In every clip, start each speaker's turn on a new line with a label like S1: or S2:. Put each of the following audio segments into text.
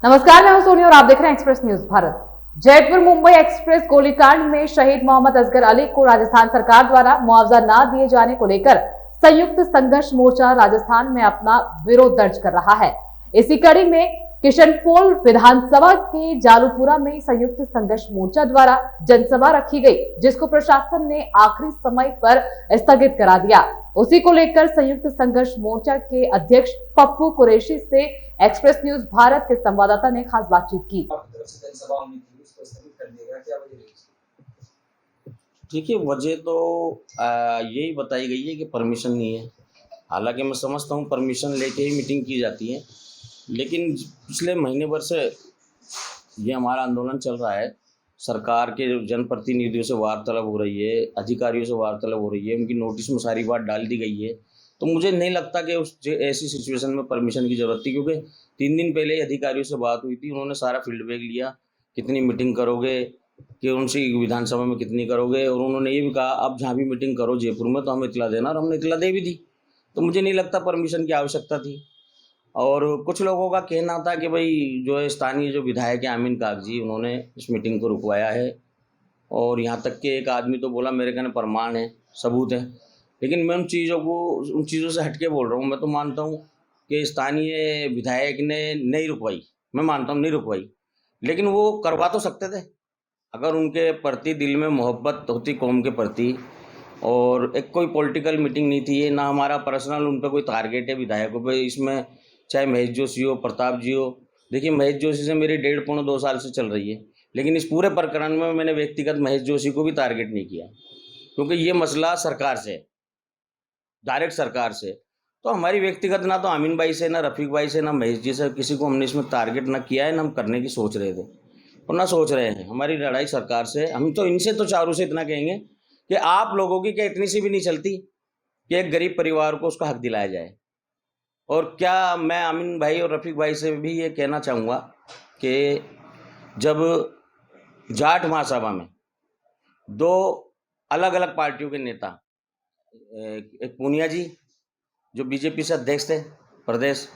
S1: नमस्कार, मैं हूं सोनी और आप देख रहे हैं express news Bharat. Jaipur Mumbai express गोलीकांड में शहीद मोहम्मद असगर अली को राजस्थान सरकार द्वारा मुआवजा न दिए जाने को लेकर संयुक्त संघर्ष मोर्चा राजस्थान में अपना विरोध दर्ज कर रहा है। इसी कड़ी में किशनपोल विधानसभा के जालूपुरा में संयुक्त संघर्ष मोर्चा द्वारा जनसभा रखी गई, जिसको प्रशासन ने आखिरी समय पर स्थगित करा दिया। उसी को लेकर संयुक्त संघर्ष मोर्चा के अध्यक्ष पप्पू कुरैशी से एक्सप्रेस न्यूज भारत के संवाददाता ने खास बातचीत की।
S2: देखिए, वजह तो यही बताई गई है कि परमिशन नहीं है। हालांकि मैं समझता हूँ परमिशन लेके ही मीटिंग की जाती है, लेकिन पिछले महीने भर से ये हमारा आंदोलन चल रहा है। सरकार के जनप्रतिनिधियों से वार्तालाप हो रही है, अधिकारियों से वार्तालाप हो रही है, उनकी नोटिस में सारी बात डाल दी गई है। तो मुझे नहीं लगता कि उस ऐसी सिचुएशन में परमिशन की ज़रूरत थी, क्योंकि 3 दिन पहले ही अधिकारियों से बात हुई थी। उन्होंने सारा फीडबैक लिया, कितनी मीटिंग करोगे, कि उनसे विधानसभा में कितनी करोगे, और उन्होंने ये भी कहा आप जहाँ भी मीटिंग करो जयपुर में तो हमें इतला देना, और हमने इतला दे भी दी। तो मुझे नहीं लगता परमिशन की आवश्यकता थी। और कुछ लोगों का कहना था कि भाई जो है स्थानीय जो विधायक है अमीन कागजी, उन्होंने इस मीटिंग को रुकवाया है, और यहाँ तक कि एक आदमी तो बोला मेरे कहने प्रमाण है, सबूत है। लेकिन मैं उन चीज़ों से हटके बोल रहा हूँ। मैं तो मानता हूँ कि स्थानीय विधायक ने नहीं रुकवाई, मैं मानता हूँ नहीं रुकवाई, लेकिन वो करवा तो सकते थे। अगर उनके प्रति दिल में मोहब्बत होती कौम के प्रति, और एक कोई पॉलिटिकल मीटिंग नहीं थी ये, ना हमारा पर्सनल उन पर कोई टारगेट है विधायकों पे। इसमें चाहे महेश जोशी हो, प्रताप जी हो। देखिए, महेश जोशी से मेरी 1.5-2 साल से चल रही है, लेकिन इस पूरे प्रकरण में मैंने व्यक्तिगत महेश जोशी को भी टारगेट नहीं किया, क्योंकि ये मसला सरकार से, डायरेक्ट सरकार से। तो हमारी व्यक्तिगत ना तो अमीन भाई से, ना रफीक भाई से, ना महेश जी से, किसी को हमने इसमें टारगेट ना किया है, ना हम करने की सोच रहे थे और ना सोच रहे हैं। हमारी लड़ाई सरकार से। हम तो इनसे तो चारों से इतना कहेंगे कि आप लोगों की क्या इतनी सी भी नहीं चलती कि एक गरीब परिवार को उसका हक दिलाया जाए। और क्या मैं अमीन भाई और रफीक भाई से भी ये कहना चाहूँगा कि जब जाट महासभा में 2 अलग अलग पार्टियों के नेता, एक पूनिया जी जो बीजेपी से अध्यक्ष थे प्रदेश,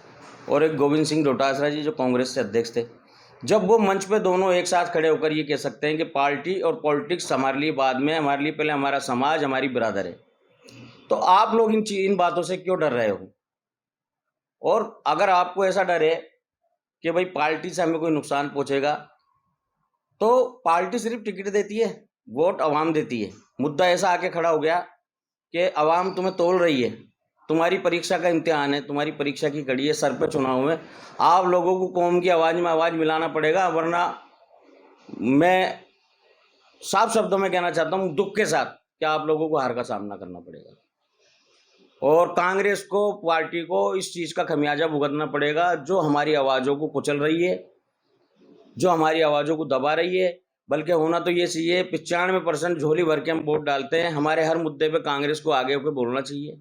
S2: और एक गोविंद सिंह डोटासरा जी जो कांग्रेस से अध्यक्ष थे, जब वो मंच पे दोनों एक साथ खड़े होकर ये कह सकते हैं कि पार्टी और पॉलिटिक्स हमारे लिए बाद में, हमारे लिए पहले हमारा समाज, हमारी बिरादर है, तो आप लोग इन बातों से क्यों डर रहे हो? और अगर आपको ऐसा डर है कि भाई पार्टी से हमें कोई नुकसान पहुंचेगा, तो पार्टी सिर्फ टिकट देती है, वोट अवाम देती है। मुद्दा ऐसा आके खड़ा हो गया कि अवाम तुम्हें तोल रही है, तुम्हारी परीक्षा का इम्तिहान है, तुम्हारी परीक्षा की कड़ी है, सर पे चुनाव में आप लोगों को कौम की आवाज़ में आवाज़ मिलाना पड़ेगा, वरना मैं साफ शब्दों में कहना चाहता हूँ दुख के साथ कि आप लोगों को हार का सामना करना पड़ेगा, और कांग्रेस को, पार्टी को इस चीज़ का खमियाजा भुगतना पड़ेगा, जो हमारी आवाज़ों को कुचल रही है, जो हमारी आवाज़ों को दबा रही है। बल्कि होना तो ये चाहिए 95% झोली भर के हम वोट डालते हैं, हमारे हर मुद्दे पे कांग्रेस को आगे होकर बोलना चाहिए।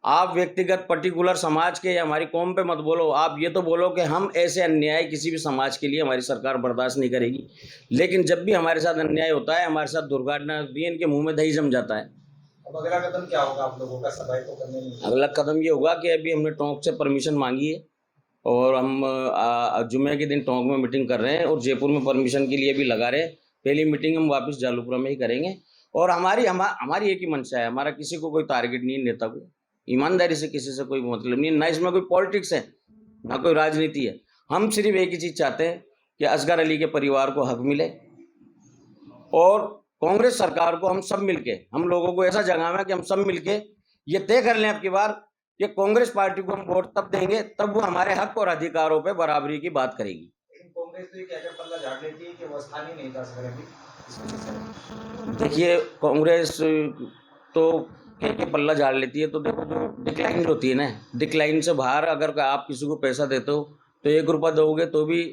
S2: आप व्यक्तिगत पर्टिकुलर समाज के या हमारी कौम पे मत बोलो, आप ये तो बोलो कि हम ऐसे अन्याय किसी भी समाज के लिए हमारी सरकार बर्दाश्त नहीं करेगी। लेकिन जब भी हमारे साथ अन्याय होता है, हमारे साथ दुर्घटना होती है, इनके मुंह में दही जम जाता है।
S3: अब अगला कदम क्या होगा आप लोगों का सफाई को करने में?
S2: अगला कदम ये होगा कि अभी हमने टोंक से परमिशन मांगी है, और हम जुम्मे के दिन टोंक में मीटिंग कर रहे हैं, और जयपुर में परमिशन के लिए भी लगा रहे हैं। पहली मीटिंग हम वापस जालूपुरा में ही करेंगे। और हमारी एक ही मंशा है, हमारा किसी को कोई टारगेट नहीं है, नेता को ईमानदारी से किसी से कोई मतलब नहीं है, ना इसमें कोई पॉलिटिक्स है, ना कोई राजनीति है। हम सिर्फ एक ही चीज़ चाहते हैं कि असगर अली के परिवार को हक मिले, और कांग्रेस सरकार को हम सब मिलके, हम लोगों को ऐसा जगह है कि हम सब मिलके ये तय कर लें अब की बार कि कांग्रेस पार्टी को हम वोट तब देंगे तब वो हमारे हक और अधिकारों पे बराबरी की बात करेगी।
S3: लेकिन कांग्रेस तो ये कहकर पल्ला झाड़ लेती है कि वो स्थानीय नेता से करेंगे।
S2: देखिए, कांग्रेस तो के पल्ला झाड़ लेती है, तो देखो जो डिक्लाइन होती है ना, डिक्लाइन से बाहर अगर आप किसी को पैसा देते हो तो 1 रुपया दोगे तो भी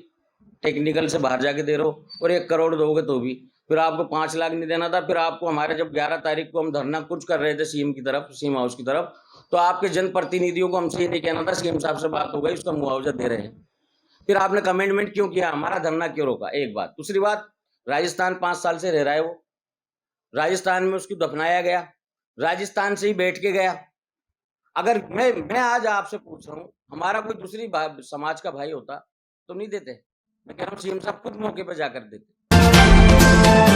S2: टेक्निकल से बाहर जाके दे रहे हो, और 1 करोड़ दोगे तो भी, फिर आपको 5 लाख नहीं देना था। फिर आपको हमारे जब 11 तारीख को हम धरना कुछ कर रहे थे सीएम की तरफ, सीएम हाउस की तरफ, तो आपके जनप्रतिनिधियों को हमसे ये नहीं कहना था सीएम साहब से बात हो गई, उसका मुआवजा दे रहे हैं। फिर आपने कमेंटमेंट क्यों किया, हमारा धरना क्यों रोका? एक बात। दूसरी बात, राजस्थान 5 साल से रह रहा है वो, राजस्थान में उसको दफनाया गया, राजस्थान से ही बैठ के गया। अगर मैं आज आपसे पूछ रहा हूँ, हमारा कोई दूसरी समाज का भाई होता तो नहीं देते? मैं कह रहा हूँ सीएम साहब खुद मौके पर जाकर देते।